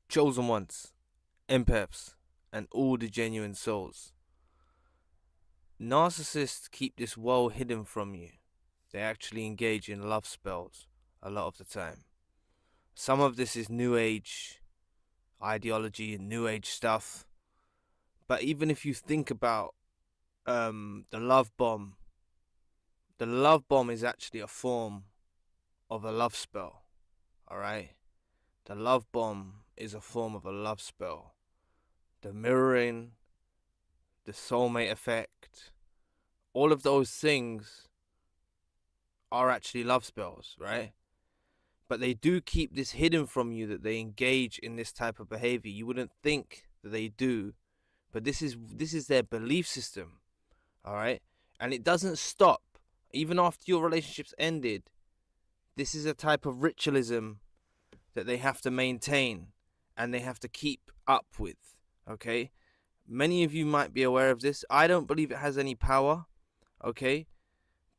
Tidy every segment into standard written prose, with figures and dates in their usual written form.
chosen ones, empaths, and all the genuine souls. Narcissists keep this well hidden from you. They actually engage in love spells a lot of the time. Some of this is new age ideology and new age stuff. But even if you think about the love bomb is actually a form of a love spell. Alright? The love bomb is a form of a love spell. The mirroring, the soulmate effect, all of those things are actually love spells, right? But they do keep this hidden from you that they engage in this type of behavior. You wouldn't think that they do, but this is their belief system, all right? And it doesn't stop even after your relationship's ended. This is a type of ritualism that they have to maintain and they have to keep up with, okay? Many of you might be aware of this. I don't believe it has any power, okay?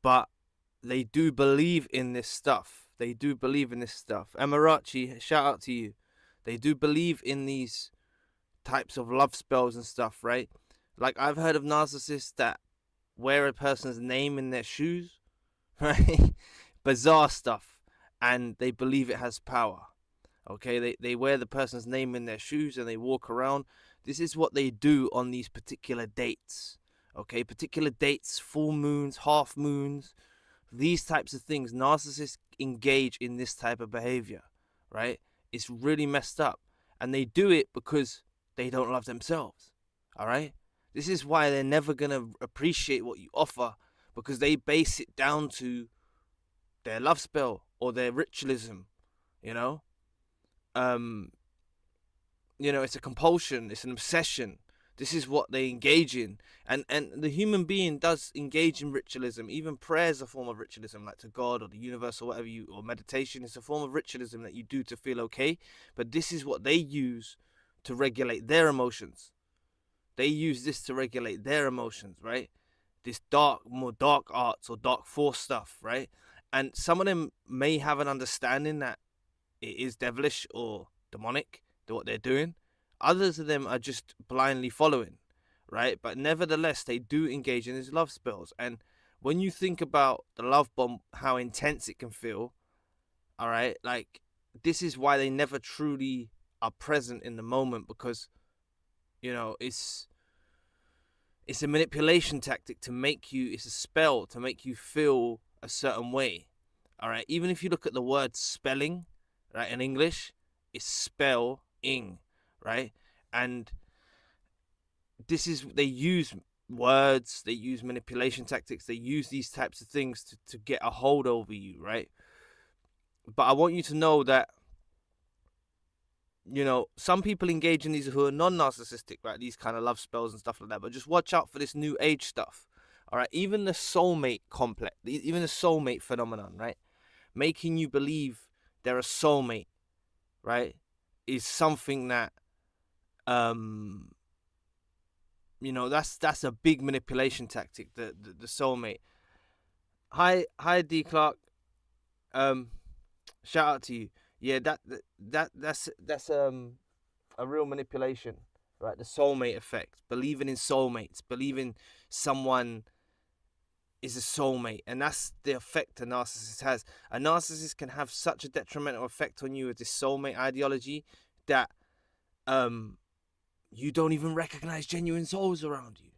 But they do believe in this stuff. They do believe in this stuff. Amarachi, shout out to you. They do believe in these types of love spells and stuff, right? Like I've heard of narcissists that wear a person's name in their shoes, right? Bizarre stuff. And they believe it has power. Okay, they wear the person's name in their shoes and they walk around. This is what they do on these particular dates. Okay, particular dates, full moons, half moons, these types of things. Narcissists engage in this type of behavior, right? It's really messed up. And they do it because they don't love themselves, all right? This is why they're never going to appreciate what you offer, because they base it down to their love spell or their ritualism, you know? Um, it's a compulsion, it's an obsession. This is what they engage in. And the human being does engage in ritualism. Even prayer is a form of ritualism, like to God or the universe or whatever or meditation is a form of ritualism that you do to feel okay. But this is what they use to regulate their emotions. They use this to regulate their emotions, right? This more dark arts or dark force stuff, right? And some of them may have an understanding that it is devilish or demonic, what they're doing. Others of them are just blindly following, right? But nevertheless, they do engage in these love spells. And when you think about the love bomb, how intense it can feel, all right? Like, this is why they never truly are present in the moment, because, it's a manipulation tactic to make you, it's a spell to make you feel a certain way, all right? Even if you look at the word spelling, right, in English, it's spell-ing, right? And this is, they use words, they use manipulation tactics, they use these types of things to get a hold over you, right? But I want you to know that, some people engage in these who are non-narcissistic, right? These kind of love spells and stuff like that. But just watch out for this new age stuff, all right? Even the soulmate complex, even the soulmate phenomenon, right? Making you believe they're a soulmate, right, is something that that's a big manipulation tactic. The soulmate. Hi D Clark. Shout out to you. Yeah, that's a real manipulation, right? The soulmate effect. Believing in soulmates, believing someone is a soulmate, and that's the effect a narcissist has. A narcissist can have such a detrimental effect on you with this soulmate ideology that you don't even recognize genuine souls around you.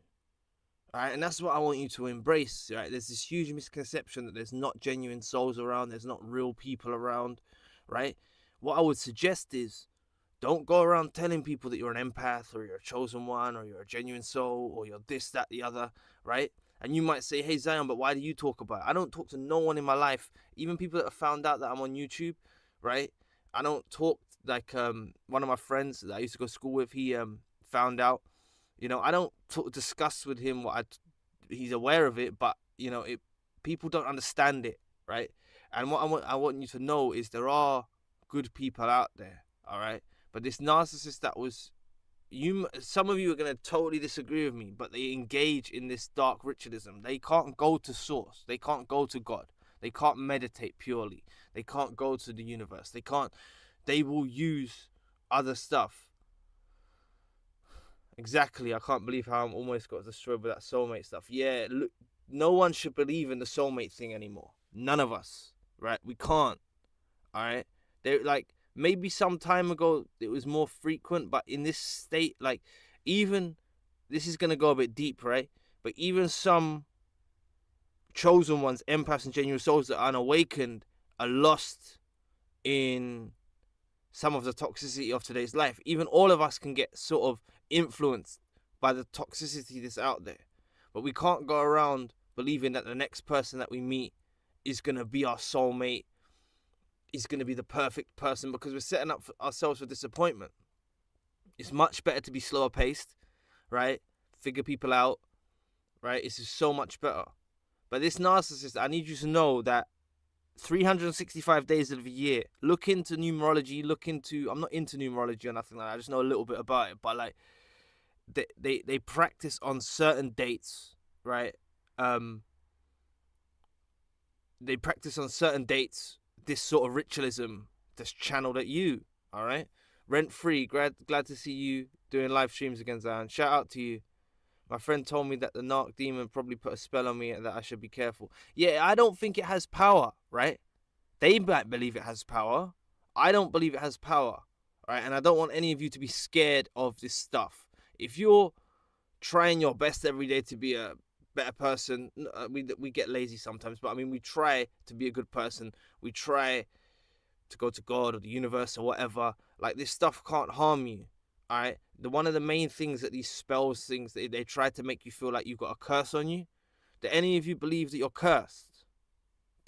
All right, and that's what I want you to embrace. Right, there's this huge misconception that there's not genuine souls around, there's not real people around, right? What I would suggest is, don't go around telling people that you're an empath or you're a chosen one or you're a genuine soul or you're this, that, the other, right? And you might say, hey Zion, but why do you talk about it? I don't talk to no one in my life, even people that have found out that I'm on YouTube, right? I don't talk, like one of my friends that I used to go to school with, he found out. I don't discuss with him he's aware of it, but people don't understand it, right? And what I want you to know is there are good people out there, all right? But this narcissist that was, some of you are going to totally disagree with me, but they engage in this dark ritualism. They can't go to source. They can't go to God. They can't meditate purely. They can't go to the universe. They will use other stuff. Exactly. I can't believe how I'm almost got destroyed with that soulmate stuff. Yeah, look, no one should believe in the soulmate thing anymore. None of us, right? We can't. All right. They like maybe some time ago it was more frequent, but in this state, like even this is gonna go a bit deep, right? But even some chosen ones, empaths and genuine souls that are unawakened, are lost in some of the toxicity of today's life. Even all of us can get sort of influenced by the toxicity that's out there. But we can't go around believing that the next person that we meet is going to be our soulmate, is going to be the perfect person, because we're setting up for ourselves for disappointment. It's much better to be slower paced, right? Figure people out, right? It's just so much better. But this narcissist, I need you to know that 365 days of the year, look into numerology, I'm not into numerology or nothing like that, I just know a little bit about it, but like they practice on certain dates, right? They practice on certain dates this sort of ritualism that's channeled at you, all right? Rent free, glad to see you doing live streams again, Zion. Shout out to you. My friend told me that the narc demon probably put a spell on me and that I should be careful. Yeah, I don't think it has power, right? They might believe it has power. I don't believe it has power, right? And I don't want any of you to be scared of this stuff. If you're trying your best every day to be a better person, we get lazy sometimes, but I mean, we try to be a good person. We try to go to God or the universe or whatever. Like, this stuff can't harm you, all right? One of the main things that these spells things, they try to make you feel like you've got a curse on you. Do any of you believe that you're cursed?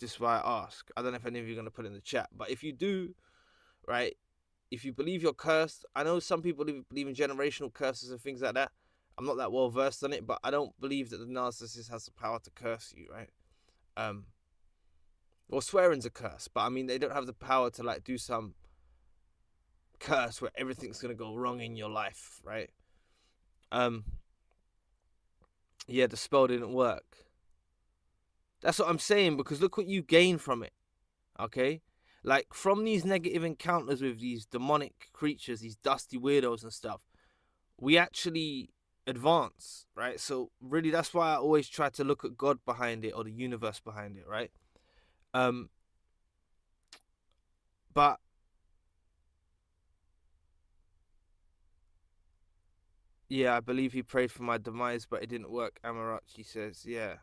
Just why I ask. I don't know if any of you are going to put it in the chat, but if you do, right, if you believe you're cursed, I know some people believe in generational curses and things like that. I'm not that well versed on it, but I don't believe that the narcissist has the power to curse you, right? Well, swearing's a curse, but I mean, they don't have the power to like do some curse where everything's gonna go wrong in your life, right? Yeah, the spell didn't work. That's what I'm saying, because look what you gain from it, okay? Like, from these negative encounters with these demonic creatures, these dusty weirdos and stuff, we actually advance, right? So really, that's why I always try to look at God behind it or the universe behind it, right? But yeah, I believe he prayed for my demise, but it didn't work. Amarachi says, yeah,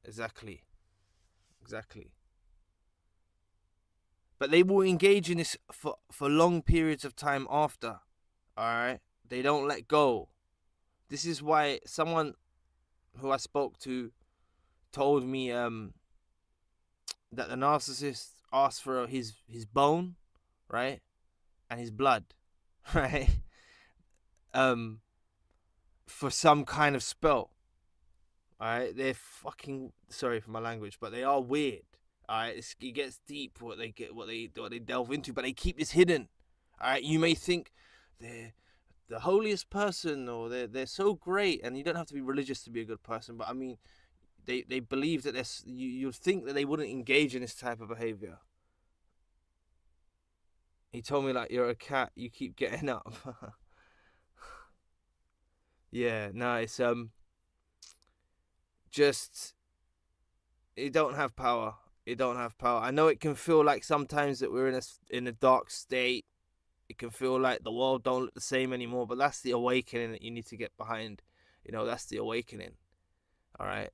exactly. But they will engage in this for long periods of time after, all right? They don't let go. This is why someone who I spoke to told me that the narcissist asked for his bone, right, and his blood, right, for some kind of spell. All right, they're fucking, sorry for my language, but they are weird. All right, it gets deep what they delve into, but they keep this hidden. All right, you may think they're the holiest person or they're so great, and you don't have to be religious to be a good person, but I mean, they believe that you'd think that they wouldn't engage in this type of behavior. He told me, like, you're a cat, you keep getting up. Yeah, no, it's just, it don't have power. It don't have power. I know it can feel like sometimes that we're in a dark state. It can feel like the world don't look the same anymore, but that's the awakening that you need to get behind. You know, that's the awakening. All right,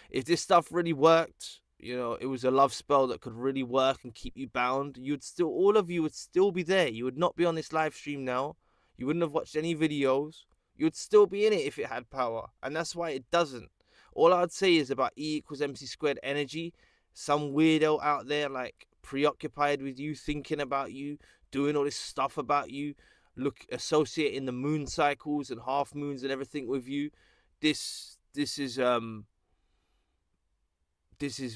if this stuff really worked, you know, it was a love spell that could really work and keep you bound, all of you would still be there. You would not be on this live stream now. You wouldn't have watched any videos. You would still be in it if it had power, and that's why it doesn't. All I'd say is about E equals MC squared energy. Some weirdo out there, like, preoccupied with you, thinking about you, doing all this stuff about you, associating the moon cycles and half moons and everything with you. This is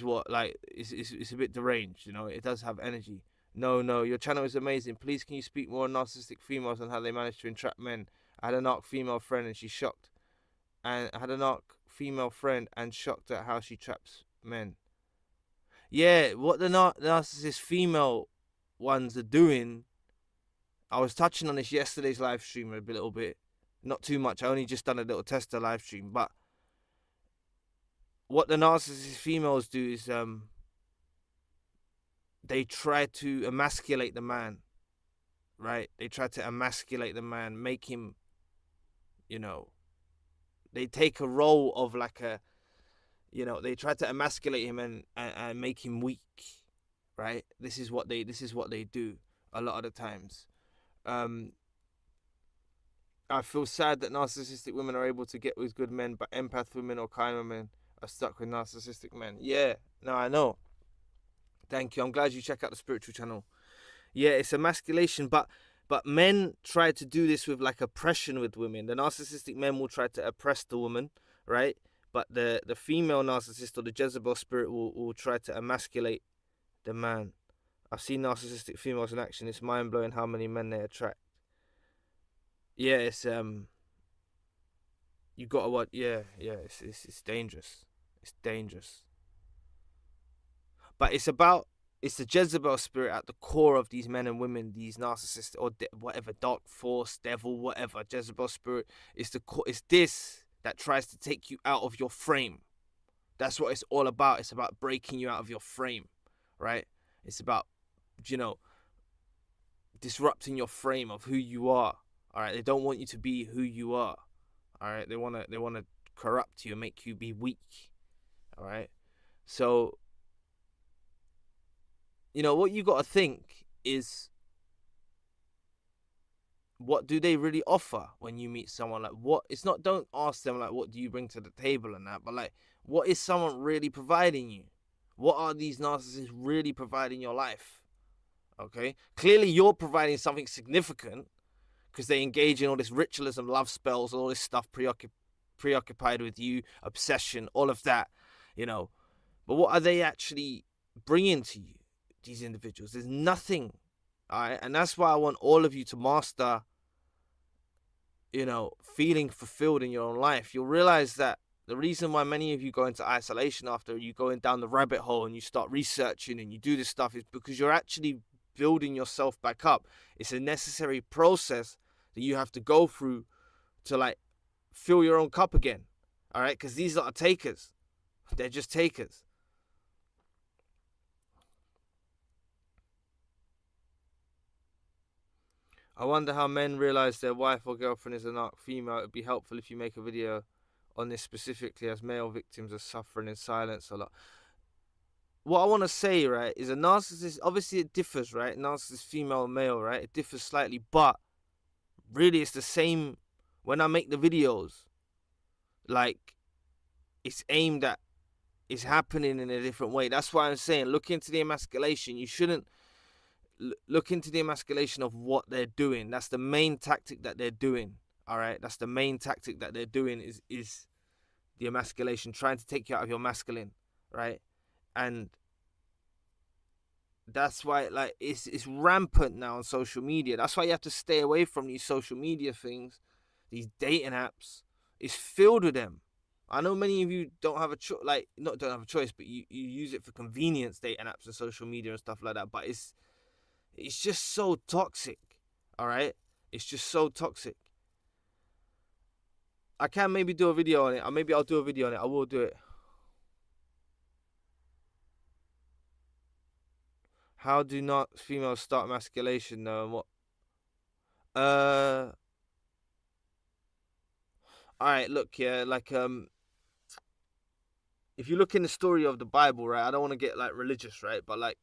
what, like, it's a bit deranged, you know. It does have energy. No, your channel is amazing. Please, can you speak more on narcissistic females and how they manage to entrap men? I had a narc female friend and she's shocked. And I had a narc female friend and shocked at how she traps men. Yeah, what the narcissist female ones are doing I was touching on this yesterday's live stream a little bit. Not too much. I only just done a little tester live stream. But what the narcissist females do is they try to emasculate the man, right? They try to emasculate the man, make him, they take a role of like a, they try to emasculate him and make him weak, right? This is what they do a lot of the times. I feel sad that narcissistic women are able to get with good men, but empath women or kind women are stuck with narcissistic men. Yeah, no, I know. Thank you. I'm glad you check out the spiritual channel. Yeah, it's emasculation, but men try to do this with like oppression with women. The narcissistic men will try to oppress the woman, right? But the female narcissist or the Jezebel spirit will try to emasculate the man. I've seen narcissistic females in action. It's mind blowing how many men they attract. Yeah, it's you gotta what? Yeah, it's dangerous. It's dangerous. But it's the Jezebel spirit at the core of these men and women, these narcissists or whatever, dark force, devil, whatever, Jezebel spirit. It's this that tries to take you out of your frame. That's what it's all about. It's about breaking you out of your frame, right? It's about, disrupting your frame of who you are. All right, they don't want you to be who you are. All right, they wanna corrupt you and make you be weak. All right, so what you gotta think is, what do they really offer when you meet someone? Like, what? It's not. Don't ask them like, what do you bring to the table and that. But like, what is someone really providing you? What are these narcissists really providing your life? Okay, clearly you're providing something significant, because they engage in all this ritualism, love spells, all this stuff, preoccupied with you, obsession, all of that, But what are they actually bringing to you, these individuals? There's nothing, all right? And that's why I want all of you to master, feeling fulfilled in your own life. You'll realize that the reason why many of you go into isolation after you going down the rabbit hole and you start researching and you do this stuff is because you're actually building yourself back up. It's a necessary process that you have to go through to like fill your own cup again. All right, because these are takers. They're just takers. I wonder how men realize their wife or girlfriend is a narc female. It would be helpful if you make a video on this specifically, as male victims are suffering in silence a lot. What I want to say, right, is a narcissist, obviously it differs, right? Narcissist, female, male, right? It differs slightly, but really it's the same. When I make the videos, like, it's aimed at, it's happening in a different way. That's why I'm saying, look into the emasculation. You shouldn't look into the emasculation of what they're doing. That's the main tactic that they're doing, all right? That's the main tactic that they're doing is the emasculation, trying to take you out of your masculine, right? And that's why, like, it's rampant now on social media. That's why you have to stay away from these social media things, these dating apps. It's filled with them. I know many of you don't have a choice, don't have a choice, but you use it for convenience, dating apps and social media and stuff like that. But it's just so toxic, all right? It's just so toxic. I can maybe do a video on it, or maybe I'll do a video on it. I will do it. How do not females start emasculation though, and what? Alright, look, yeah, like, if you look in the story of the Bible, right, I don't want to get, like, religious, right, but, like,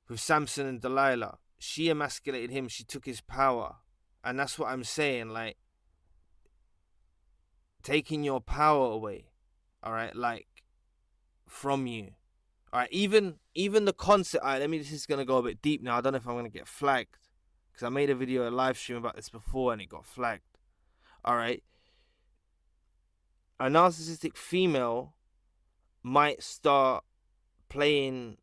with Samson and Delilah, she emasculated him, she took his power, and that's what I'm saying, like, taking your power away, alright, like, from you. Alright, even the concept, alright, this is going to go a bit deep now, I don't know if I'm going to get flagged, because I made a video, a live stream about this before, and it got flagged. Alright, a narcissistic female might start playing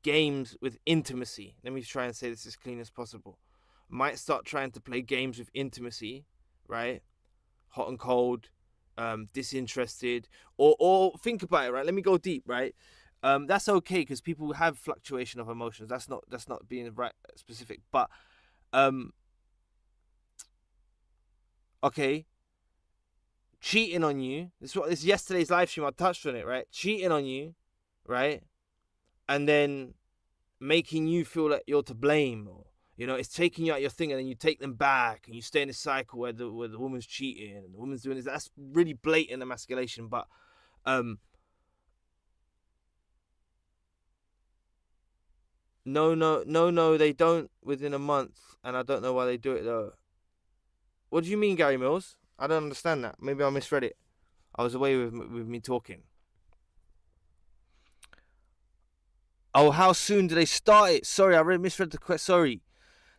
games with intimacy. Let me try and say this as clean as possible. Might start trying to play games with intimacy, right? Hot and cold, disinterested, or think about it, right? Let me go deep, right? That's okay because people have fluctuation of emotions. That's not being right specific. But um, okay, cheating on you. This is yesterday's live stream. I touched on it, right? Cheating on you, right? And then making you feel like you're to blame, or it's taking you out your thing, and then you take them back, and you stay in a cycle where the woman's cheating and the woman's doing this. That's really blatant emasculation. But no, they don't within a month, and I don't know why they do it though. What do you mean, Gary Mills? I don't understand that. Maybe I misread it. I was away with me talking. Oh, how soon do they start it? Sorry, I really misread the question. Sorry.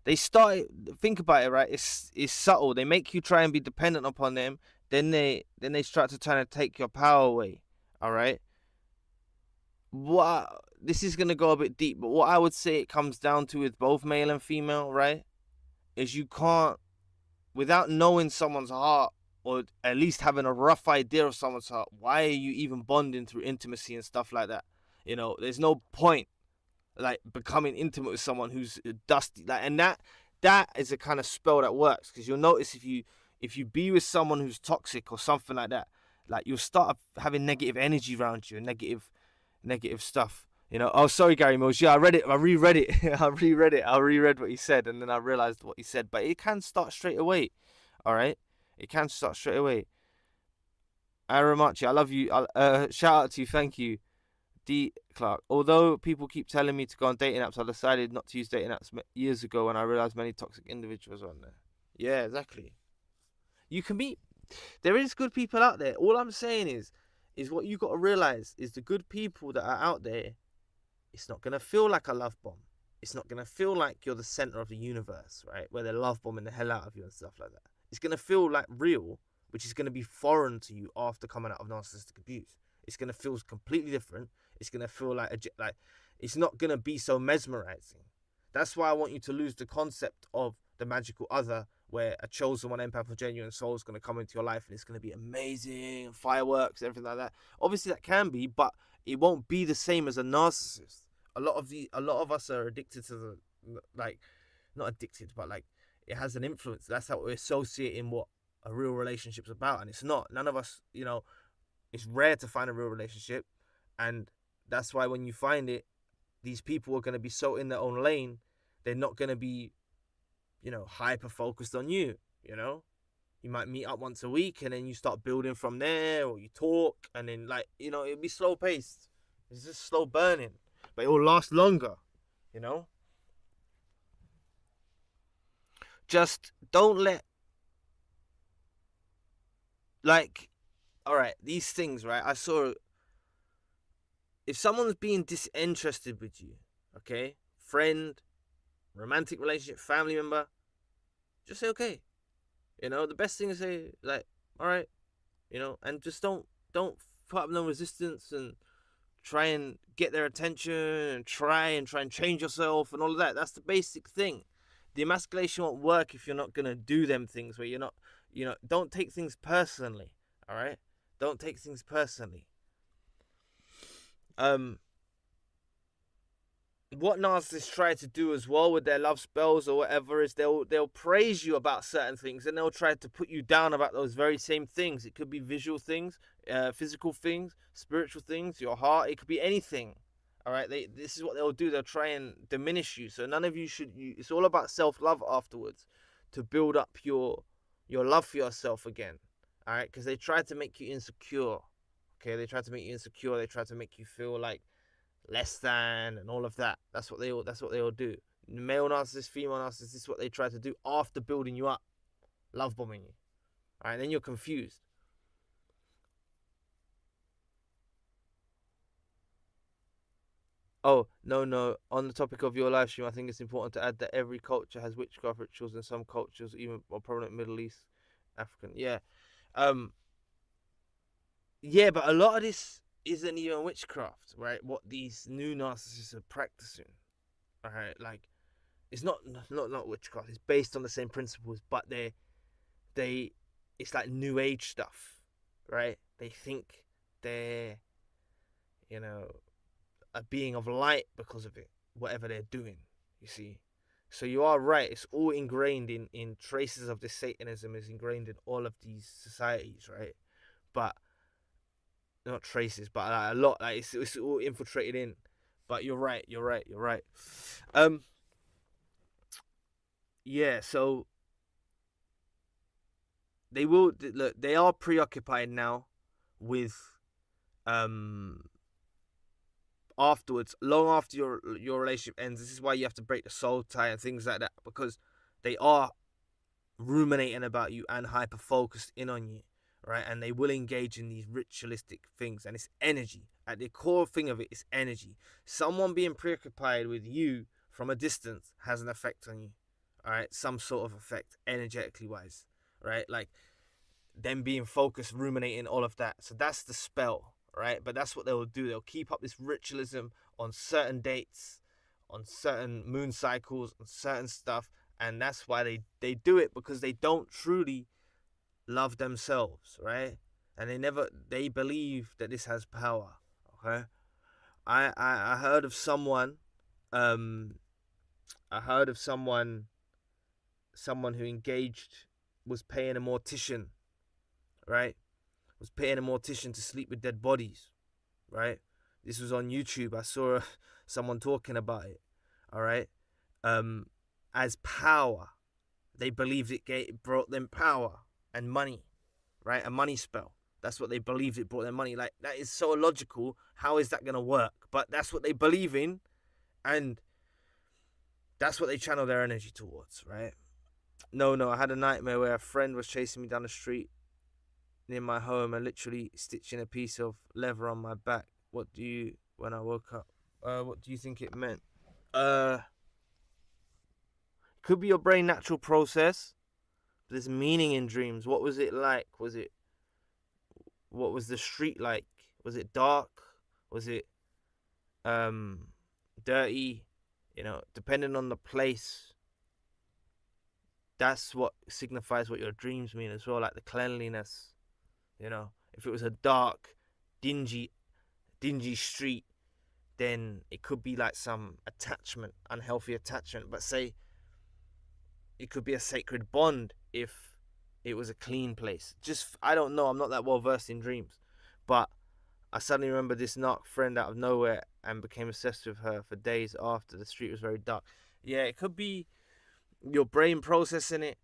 They start. Think about it, right? It's subtle. They make you try and be dependent upon them. Then they start to try to take your power away. All right. What This is gonna go a bit deep, but what I would say it comes down to with both male and female, right? Is you can't, without knowing someone's heart, or at least having a rough idea of someone's heart. Why are you even bonding through intimacy and stuff like that? There's no point like becoming intimate with someone who's dusty, like, and that is a kind of spell that works, because you'll notice if you be with someone who's toxic or something like that, like you'll start having negative energy around you and negative stuff. Oh, sorry, Gary Mills. Yeah, I read it. I reread it. I reread what he said, and then I realized what he said. But it can start straight away. All right, it can start straight away. Aramachi, I love you. Shout out to you. Thank you. D. Clark. Although people keep telling me to go on dating apps, I decided not to use dating apps years ago when I realized many toxic individuals are on there. Yeah, exactly. You can meet. There is good people out there. All I'm saying is what you got to realize is the good people that are out there. It's not gonna feel like a love bomb. It's not gonna feel like you're the center of the universe, right? Where they're love bombing the hell out of you and stuff like that. It's gonna feel like real, which is gonna be foreign to you after coming out of narcissistic abuse. It's gonna feel completely different. It's gonna feel like it's not gonna be so mesmerizing. That's why I want you to lose the concept of the magical other, where a chosen one, empath, or genuine soul is gonna come into your life and it's gonna be amazing, fireworks, everything like that. Obviously, that can be, but it won't be the same as a narcissist. A lot of us are addicted to not addicted, but like it has an influence. That's how we're associating what a real relationship's about, and it's not. None of us, it's rare to find a real relationship, and that's why when you find it, these people are going to be so in their own lane. They're not going to be, hyper focused on you. You might meet up once a week, and then you start building from there, or you talk, and then it'll be slow paced. It's just slow burning, but it will last longer. Just don't let, all right, these things, right? I saw, if someone's being disinterested with you, okay, friend, romantic relationship, family member, just say okay. The best thing is say all right, and just don't put up no resistance and try and get their attention and try and change yourself and all of that. That's the basic thing. The emasculation won't work if you're not gonna do them things where you're not, don't take things personally. All right, don't take things personally. What narcissists try to do as well with their love spells or whatever is they'll praise you about certain things, and they'll try to put you down about those very same things. It could be visual things, physical things, spiritual things, your heart. It could be anything. All right, this is what they'll do. They'll try and diminish you. So none of you should. It's all about self-love afterwards, to build up your love for yourself again. All right, because they try to make you insecure. Okay, they try to make you insecure. They try to make you feel like less than and all of that. That's what they all do. Male narcissist, female narcissist, this is what they try to do after building you up, love bombing you. All right, then you're confused. Oh, no. On the topic of your live stream, I think it's important to add that every culture has witchcraft rituals, and some cultures, even more prominent Middle East, African. Yeah. Yeah, but a lot of this isn't even witchcraft, right? What these new narcissists are practicing. All right, like it's not witchcraft. It's based on the same principles, but it's like new age stuff, right? They think they're, a being of light because of it, whatever they're doing, you see. So you are right, it's all ingrained in traces of this Satanism is ingrained in all of these societies, right? But not traces, but a lot, like it's all infiltrated in. But you're right. Yeah, so they will look, they are preoccupied now with um afterwards, long after your relationship ends. This is why you have to break the soul tie and things like that, because they are ruminating about you and hyper focused in on you, right? And they will engage in these ritualistic things, and it's energy. At the core thing of it is energy. Someone being preoccupied with you from a distance has an effect on you, all right? Some sort of effect, energetically wise, right? Like them being focused, ruminating, all of that. So that's the spell, right? But that's what they'll do. They'll keep up this ritualism on certain dates, on certain moon cycles, on certain stuff, and that's why they do it, because they don't truly love themselves, right? And they believe that this has power. Okay, I heard of someone, um, someone who engaged, was paying a mortician, right? Was paying a mortician to sleep with dead bodies, right? This was on YouTube. I saw someone talking about it. All right, as power. They believed it brought them power and money, right? A money spell. That's what they believed it brought them money. Like, that is so illogical. How is that going to work? But that's what they believe in, and that's what they channel their energy towards, right? No, I had a nightmare where a friend was chasing me down the street near my home and literally stitching a piece of leather on my back. When I woke up, what do you think it meant? Could be your brain natural process. There's meaning in dreams. What was it like? What was the street like? Was it dark? Was it dirty? Depending on the place, that's what signifies what your dreams mean as well, like the cleanliness. If it was a dark, dingy street, then it could be like some attachment, unhealthy attachment. But say it could be a sacred bond if it was a clean place. Just, I don't know, I'm not that well versed in dreams, but I suddenly remember this narc friend out of nowhere and became obsessed with her for days after. The street was very dark. Yeah, it could be your brain processing it.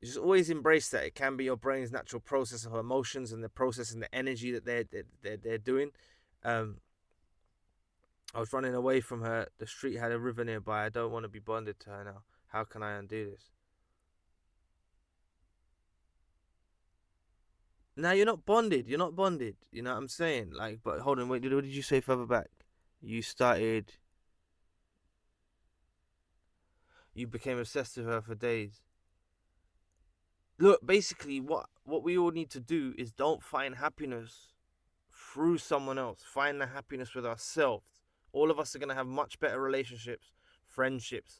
Just always embrace that it can be your brain's natural process of emotions and the process and the energy that they're doing. I was running away from her. The street had a river nearby. I don't want to be bonded to her now. How can I undo this? Now you're not bonded. You know what I'm saying? Like, but hold on, wait. What did you say further back? You started. You became obsessed with her for days. Look, basically, what we all need to do is don't find happiness through someone else. Find the happiness with ourselves. All of us are gonna have much better relationships, friendships,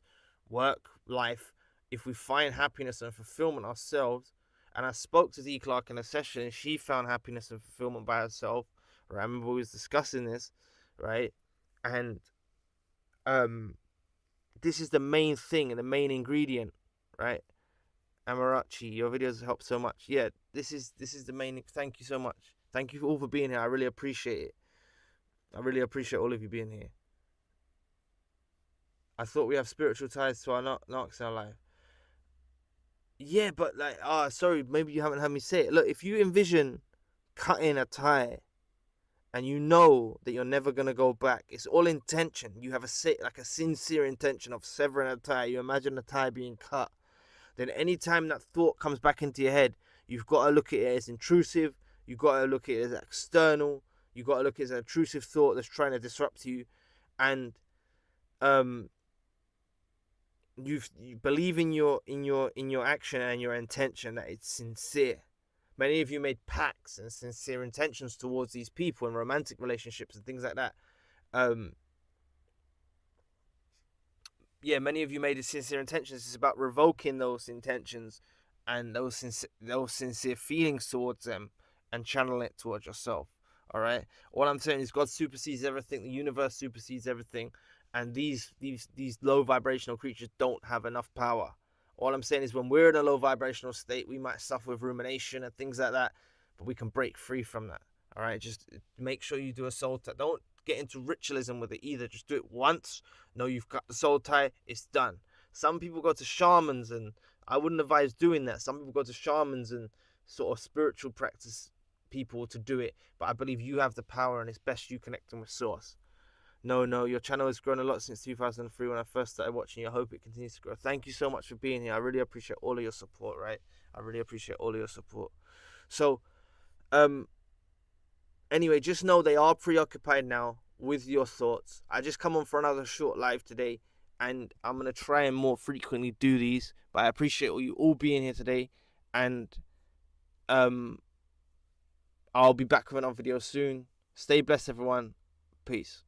work, life, if we find happiness and fulfillment ourselves. And I spoke to D Clark in a session, and she found happiness and fulfillment by herself. Right? I remember we was discussing this, right? And this is the main thing and the main ingredient, right? Amarachi, your videos help so much. Yeah, this is the main. Thank you so much. Thank you all for being here. I really appreciate it. I really appreciate all of you being here. I thought we have spiritual ties to our narcs in our life. Yeah, but like, sorry, maybe you haven't heard me say it. Look, if you envision cutting a tie and you know that you're never gonna go back, it's all intention. You have a sincere intention of severing a tie. You imagine the tie being cut. Then anytime that thought comes back into your head, you've got to look at it as intrusive. You've got to look at it as external. You've got to look at it as an intrusive thought that's trying to disrupt you, and you believe in your action and your intention that it's sincere. Many of you made pacts and sincere intentions towards these people in romantic relationships and things like that. Many of you made sincere intentions. It's about revoking those intentions and those sincere feelings towards them and channeling it towards yourself. All right. All I'm saying is God supersedes everything. The universe supersedes everything, and these low vibrational creatures don't have enough power. All I'm saying is when we're in a low vibrational state, we might suffer with rumination and things like that, but we can break free from that. All right. Just make sure you do a soul tie. Don't get into ritualism with it either. Just do it once. Know you've got the soul tie. It's done. Some people go to shamans, and I wouldn't advise doing that. Some people go to shamans and sort of spiritual practice people to do it, but I believe you have the power, and it's best you connecting with source. No, your channel has grown a lot since 2003 when I first started watching you. I hope it continues to grow. Thank you so much for being here. I really appreciate all of your support, right? I really appreciate all of your support. So, anyway, just know they are preoccupied now with your thoughts. I just come on for another short live today, and I'm going to try and more frequently do these, but I appreciate you all being here today, and I'll be back with another video soon. Stay blessed, everyone. Peace.